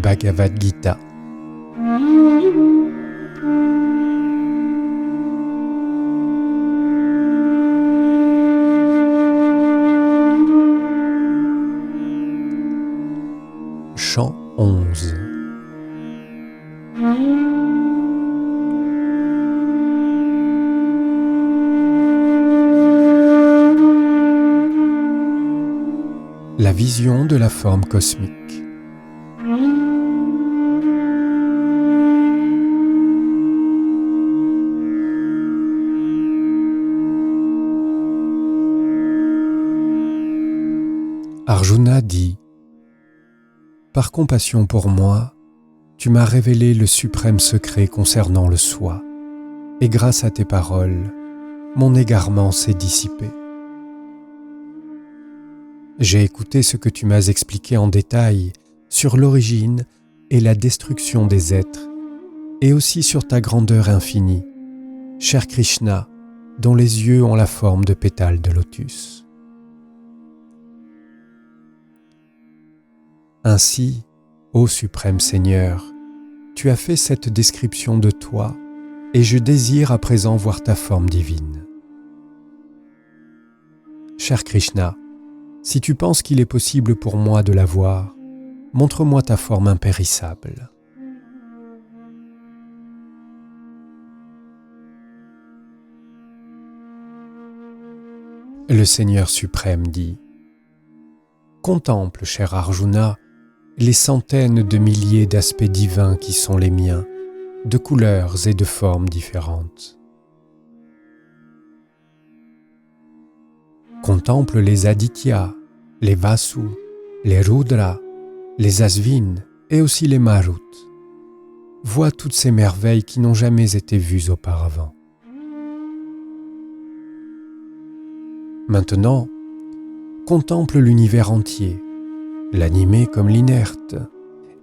Bhagavad Gita. Chant 11. La vision de la forme cosmique. Arjuna dit : Par compassion pour moi, tu m'as révélé le suprême secret concernant le soi, et grâce à tes paroles, mon égarement s'est dissipé. J'ai écouté ce que tu m'as expliqué en détail sur l'origine et la destruction des êtres, et aussi sur ta grandeur infinie, cher Krishna, dont les yeux ont la forme de pétales de lotus. Ainsi, ô suprême Seigneur, tu as fait cette description de toi, et je désire à présent voir ta forme divine. Cher Krishna, si tu penses qu'il est possible pour moi de la voir, montre-moi ta forme impérissable. Le Seigneur suprême dit : Contemple, cher Arjuna, les centaines de milliers d'aspects divins qui sont les miens, de couleurs et de formes différentes. Contemple les Adityas, les Vasus, les Rudras, les Asvins et aussi les Maruts. Vois toutes ces merveilles qui n'ont jamais été vues auparavant. Maintenant, contemple l'univers entier, l'animé comme l'inerte,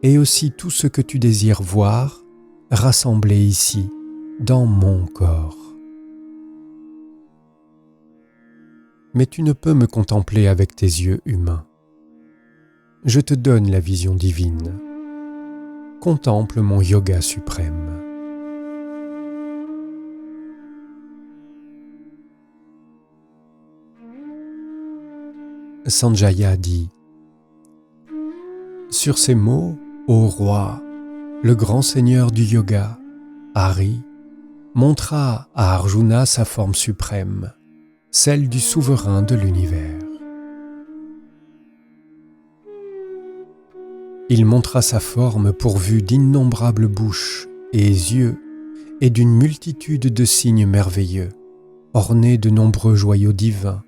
et aussi tout ce que tu désires voir, rassemblé ici, dans mon corps. Mais tu ne peux me contempler avec tes yeux humains. Je te donne la vision divine. Contemple mon yoga suprême. Sanjaya dit : Sur ces mots, ô roi, le grand seigneur du yoga, Hari, montra à Arjuna sa forme suprême, celle du souverain de l'univers. Il montra sa forme pourvue d'innombrables bouches et yeux et d'une multitude de signes merveilleux, ornés de nombreux joyaux divins,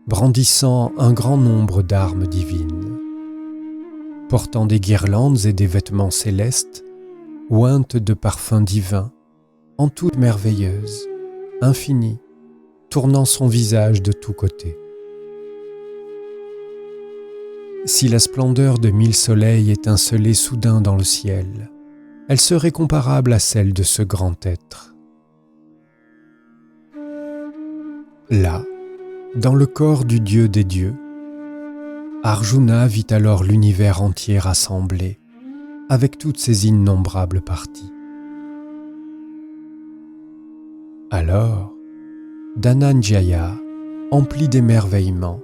brandissant un grand nombre d'armes divines. Portant des guirlandes et des vêtements célestes, ointes de parfums divins, en toute merveilleuse, infinie, tournant son visage de tous côtés. Si la splendeur de 1000 soleils étincelait soudain dans le ciel, elle serait comparable à celle de ce grand être. Là, dans le corps du Dieu des dieux, Arjuna vit alors l'univers entier rassemblé, avec toutes ses innombrables parties. Alors, Dhananjaya, empli d'émerveillement,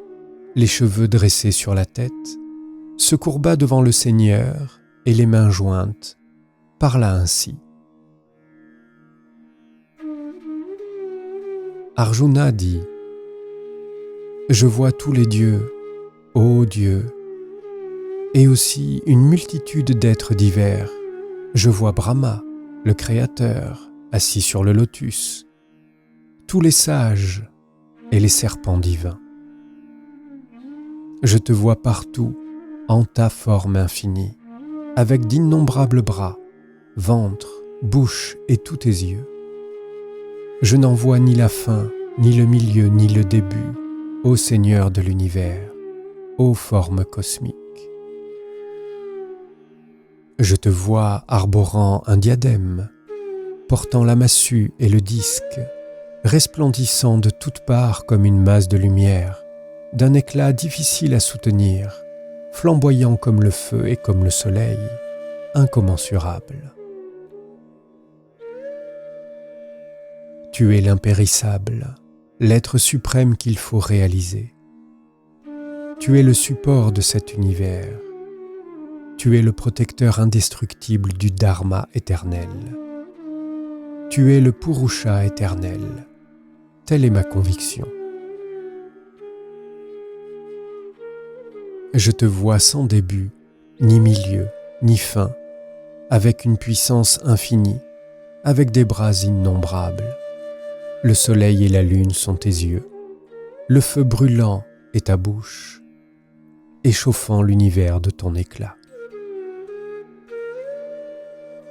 les cheveux dressés sur la tête, se courba devant le Seigneur et les mains jointes, parla ainsi. Arjuna dit : Je vois tous les dieux, ô Dieu, et aussi une multitude d'êtres divers. Je vois Brahma, le Créateur, assis sur le lotus, tous les sages et les serpents divins. Je te vois partout en ta forme infinie, avec d'innombrables bras, ventre, bouche et tous tes yeux. Je n'en vois ni la fin, ni le milieu, ni le début, ô Seigneur de l'univers, ô forme cosmique. Je te vois arborant un diadème, portant la massue et le disque, resplendissant de toutes parts comme une masse de lumière, d'un éclat difficile à soutenir, flamboyant comme le feu et comme le soleil, incommensurable. Tu es l'impérissable, l'être suprême qu'il faut réaliser. Tu es le support de cet univers. Tu es le protecteur indestructible du Dharma éternel. Tu es le Purusha éternel. Telle est ma conviction. Je te vois sans début, ni milieu, ni fin, avec une puissance infinie, avec des bras innombrables. Le soleil et la lune sont tes yeux, le feu brûlant est ta bouche, échauffant l'univers de ton éclat.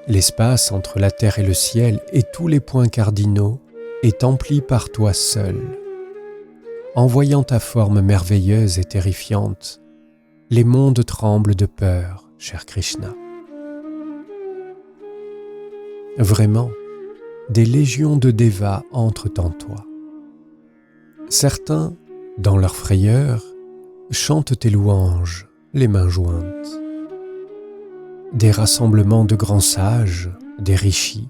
L'espace entre la terre et le ciel et tous les points cardinaux est empli par toi seul. En voyant ta forme merveilleuse et terrifiante, les mondes tremblent de peur, cher Krishna. Vraiment, des légions de dévas entrent en toi. Certains, dans leur frayeur, chantent tes louanges, les mains jointes. Des rassemblements de grands sages, des rishis,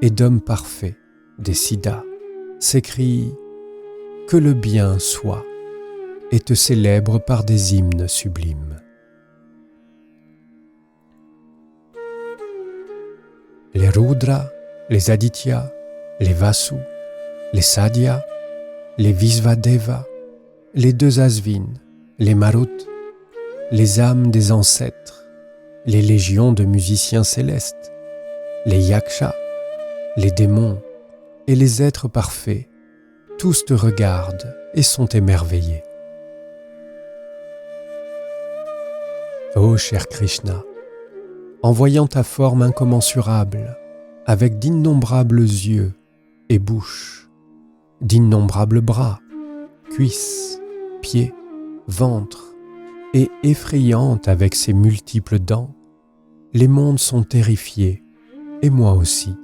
et d'hommes parfaits, des siddhas, s'écrient « Que le bien soit » et te célèbrent par des hymnes sublimes. Les Rudras, les Adityas, les Vasus, les Sadyas, les Visvadevas, les deux Asvins, les Maruts, les âmes des ancêtres, les légions de musiciens célestes, les Yakshas, les démons et les êtres parfaits, tous te regardent et sont émerveillés. Ô cher Krishna, en voyant ta forme incommensurable, avec d'innombrables yeux et bouches, d'innombrables bras, cuisses, pieds, ventre, et effrayante avec ses multiples dents, les mondes sont terrifiés, et moi aussi.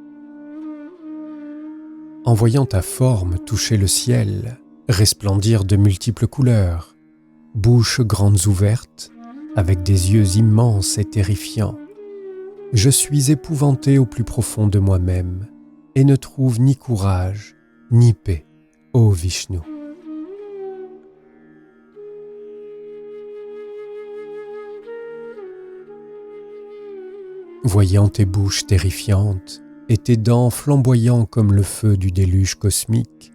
En voyant ta forme toucher le ciel, resplendir de multiples couleurs, bouches grandes ouvertes, avec des yeux immenses et terrifiants, je suis épouvanté au plus profond de moi-même, et ne trouve ni courage, ni paix, ô Vishnu. Voyant tes bouches terrifiantes et tes dents flamboyants comme le feu du déluge cosmique,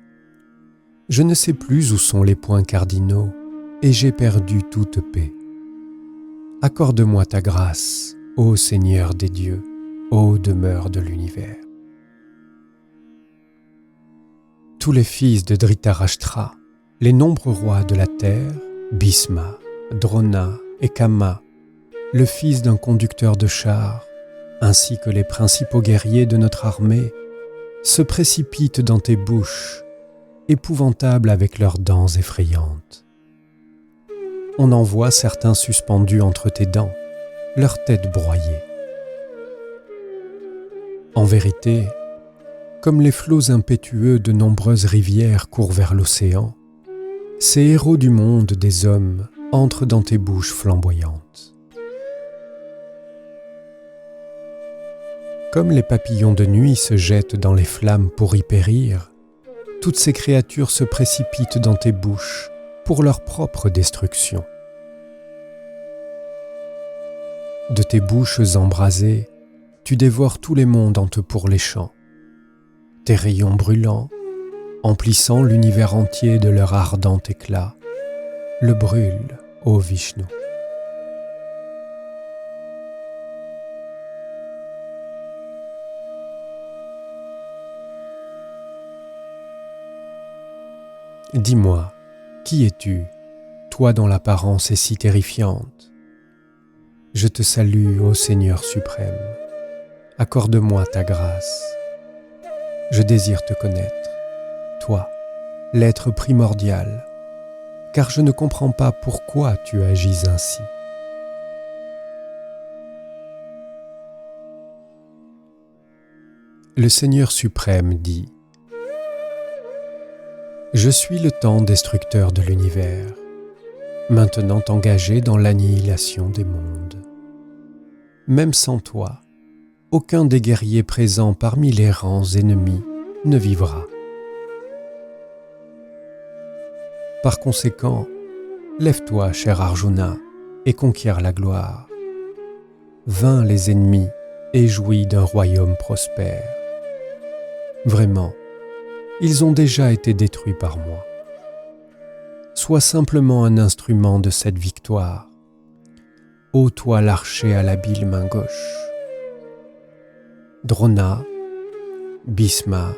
je ne sais plus où sont les points cardinaux et j'ai perdu toute paix. Accorde-moi ta grâce, ô Seigneur des dieux, ô demeure de l'univers. Tous les fils de Dhritarashtra, les nombreux rois de la terre, Bhisma, Drona et Kama, le fils d'un conducteur de chars, ainsi que les principaux guerriers de notre armée, se précipitent dans tes bouches, épouvantables avec leurs dents effrayantes. On en voit certains suspendus entre tes dents, leurs têtes broyées. En vérité, comme les flots impétueux de nombreuses rivières courent vers l'océan, ces héros du monde des hommes entrent dans tes bouches flamboyantes. Comme les papillons de nuit se jettent dans les flammes pour y périr, toutes ces créatures se précipitent dans tes bouches pour leur propre destruction. De tes bouches embrasées, tu dévores tous les mondes en te pourléchant. Tes rayons brûlants, emplissant l'univers entier de leur ardent éclat, le brûlent, ô Vishnu. Dis-moi, qui es-tu, toi dont l'apparence est si terrifiante? Je te salue, ô Seigneur suprême. Accorde-moi ta grâce. Je désire te connaître, toi, l'être primordial, car je ne comprends pas pourquoi tu agis ainsi. Le Seigneur suprême dit: Je suis le temps destructeur de l'univers, maintenant engagé dans l'annihilation des mondes. même sans toi, aucun des guerriers présents parmi les rangs ennemis ne vivra. Par conséquent, lève-toi, cher Arjuna, et conquiers la gloire. Vains les ennemis et jouis d'un royaume prospère. Vraiment, ils ont déjà été détruits par moi. Sois simplement un instrument de cette victoire. Ô toi l'archer à l'habile main gauche. Drona, Bhisma,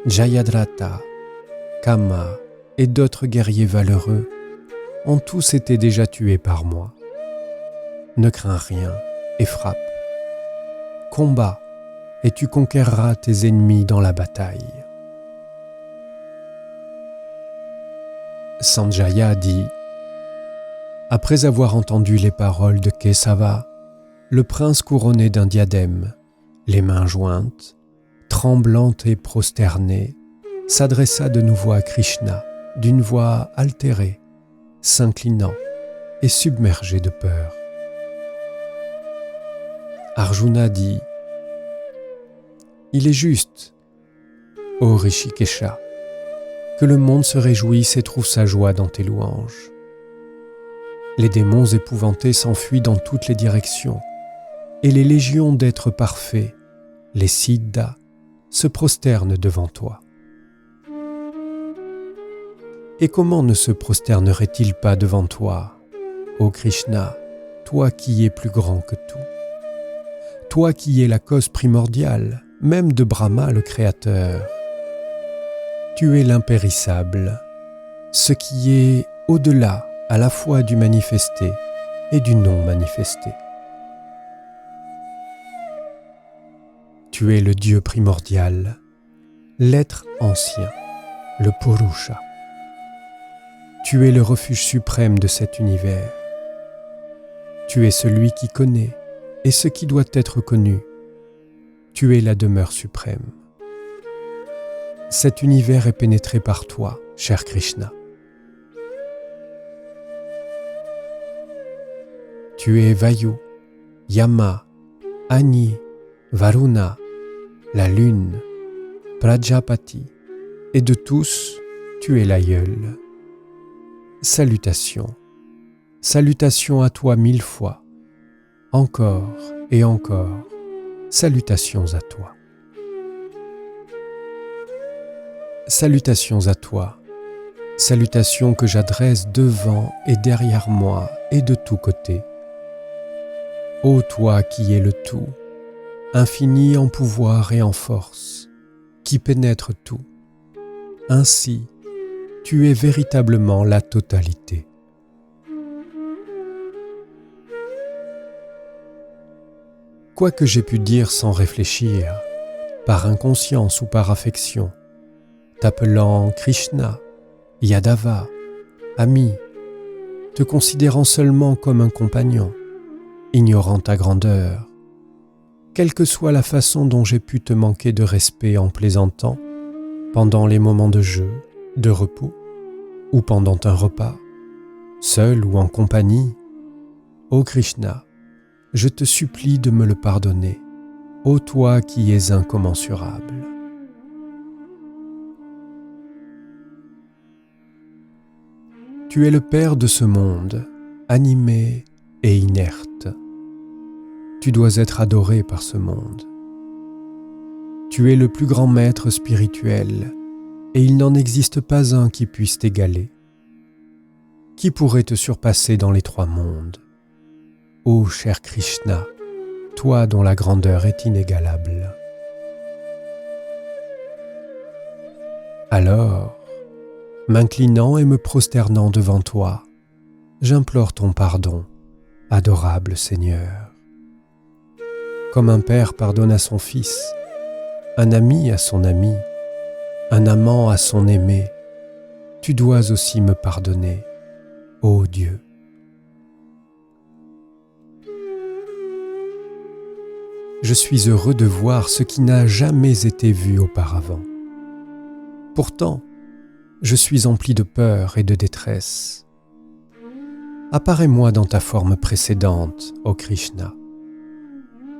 Jayadratha, Kama et d'autres guerriers valeureux ont tous été déjà tués par moi. Ne crains rien et frappe. Combat et tu conquerras tes ennemis dans la bataille. Sanjaya dit: Après avoir entendu les paroles de Kesava, le prince couronné d'un diadème, les mains jointes, tremblante et prosterné, s'adressa de nouveau à Krishna d'une voix altérée, s'inclinant et submergé de peur. Arjuna dit: Il est juste, ô Rishikesha, que le monde se réjouisse et trouve sa joie dans tes louanges. Les démons épouvantés s'enfuient dans toutes les directions, et les légions d'êtres parfaits, les siddhas, se prosternent devant toi. Et comment ne se prosternerait-il pas devant toi, ô Krishna, toi qui es plus grand que tout, toi qui es la cause primordiale, même de Brahma le Créateur. Tu es l'impérissable, ce qui est au-delà à la fois du manifesté et du non manifesté. Tu es le Dieu primordial, l'être ancien, le Purusha. Tu es le refuge suprême de cet univers. Tu es celui qui connaît et ce qui doit être connu. Tu es la demeure suprême. Cet univers est pénétré par toi, cher Krishna. Tu es Vayu, Yama, Agni, Varuna, la lune, Prajapati, et de tous, tu es l'aïeul. Salutations, salutations à toi 1000 fois, encore et encore, salutations à toi. Salutations à toi, salutations que j'adresse devant et derrière moi et de tous côtés. Ô toi qui es le tout, infini en pouvoir et en force, qui pénètre tout, ainsi tu es véritablement la totalité. Quoi que j'ai pu dire sans réfléchir, par inconscience ou par affection, t'appelant Krishna, Yadava, ami, te considérant seulement comme un compagnon, ignorant ta grandeur, quelle que soit la façon dont j'ai pu te manquer de respect en plaisantant, pendant les moments de jeu, de repos, ou pendant un repas, seul ou en compagnie, ô Krishna, je te supplie de me le pardonner, ô toi qui es incommensurable. Tu es le Père de ce monde, animé et inerte. Tu dois être adoré par ce monde. Tu es le plus grand maître spirituel, et il n'en existe pas un qui puisse t'égaler. Qui pourrait te surpasser dans les 3 mondes? Ô cher Krishna, toi dont la grandeur est inégalable. Alors, m'inclinant et me prosternant devant toi, j'implore ton pardon, adorable Seigneur. Comme un père pardonne à son fils, un ami à son ami, un amant à son aimé, tu dois aussi me pardonner, ô Dieu. Je suis heureux de voir ce qui n'a jamais été vu auparavant. Pourtant, je suis empli de peur et de détresse. Apparais-moi dans ta forme précédente, ô Krishna,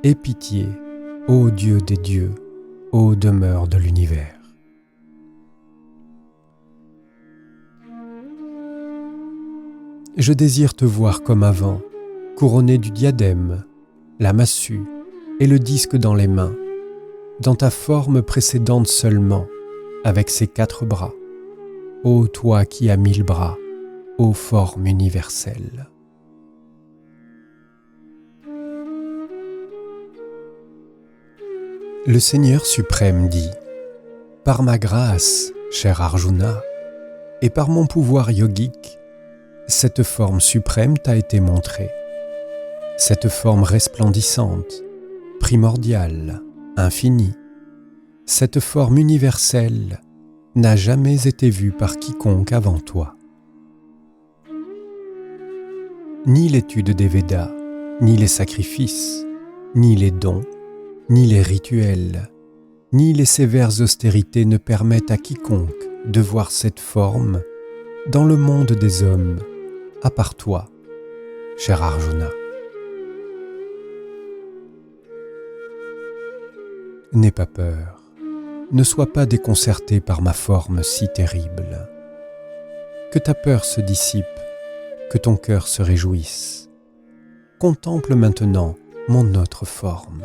Aie pitié, ô Dieu des dieux, ô demeure de l'univers. Je désire te voir comme avant, couronné du diadème, la massue et le disque dans les mains, dans ta forme précédente seulement, avec ses 4 bras. Ô toi qui as 1000 bras, ô forme universelle. Le Seigneur suprême dit : par ma grâce, cher Arjuna, et par mon pouvoir yogique, cette forme suprême t'a été montrée. Cette forme resplendissante, primordiale, infinie, cette forme universelle n'a jamais été vue par quiconque avant toi. Ni l'étude des Védas, ni les sacrifices, ni les dons, ni les rituels, ni les sévères austérités ne permettent à quiconque de voir cette forme dans le monde des hommes, à part toi, cher Arjuna. N'aie pas peur, ne sois pas déconcerté par ma forme si terrible. Que ta peur se dissipe, que ton cœur se réjouisse. Contemple maintenant mon autre forme.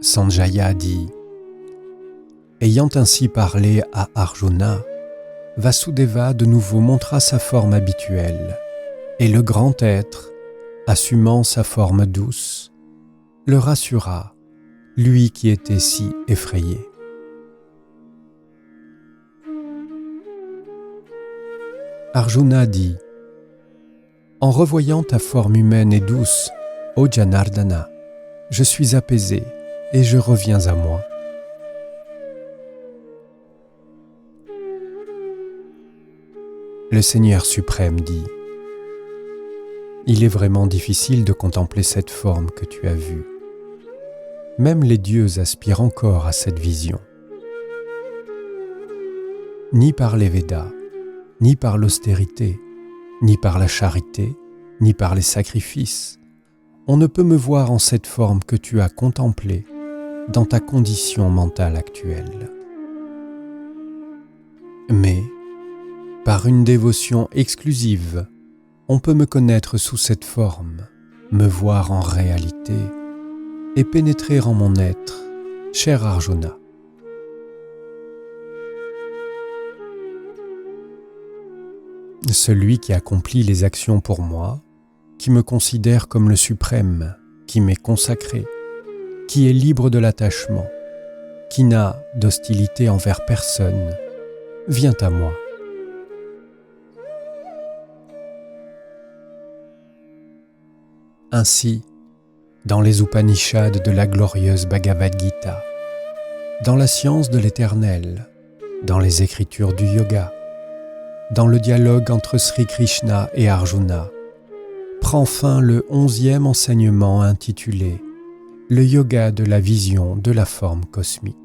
Sanjaya dit : ayant ainsi parlé à Arjuna, Vasudeva de nouveau montra sa forme habituelle, et le grand être, assumant sa forme douce, le rassura, lui qui était si effrayé. Arjuna dit : en revoyant ta forme humaine et douce, ô Janardana, je suis apaisé et je reviens à moi. Le Seigneur suprême dit : il est vraiment difficile de contempler cette forme que tu as vue. Même les dieux aspirent encore à cette vision. Ni par les Védas, ni par l'austérité, ni par la charité, ni par les sacrifices, on ne peut me voir en cette forme que tu as contemplée dans ta condition mentale actuelle. Mais, par une dévotion exclusive, on peut me connaître sous cette forme, me voir en réalité et pénétrer en mon être, cher Arjuna. Celui qui accomplit les actions pour moi, qui me considère comme le suprême, qui m'est consacré, qui est libre de l'attachement, qui n'a d'hostilité envers personne, vient à moi. Ainsi, dans les Upanishads de la glorieuse Bhagavad Gita, dans la science de l'éternel, dans les écritures du yoga, dans le dialogue entre Sri Krishna et Arjuna, prend fin le 11e enseignement intitulé « Le yoga de la vision de la forme cosmique ».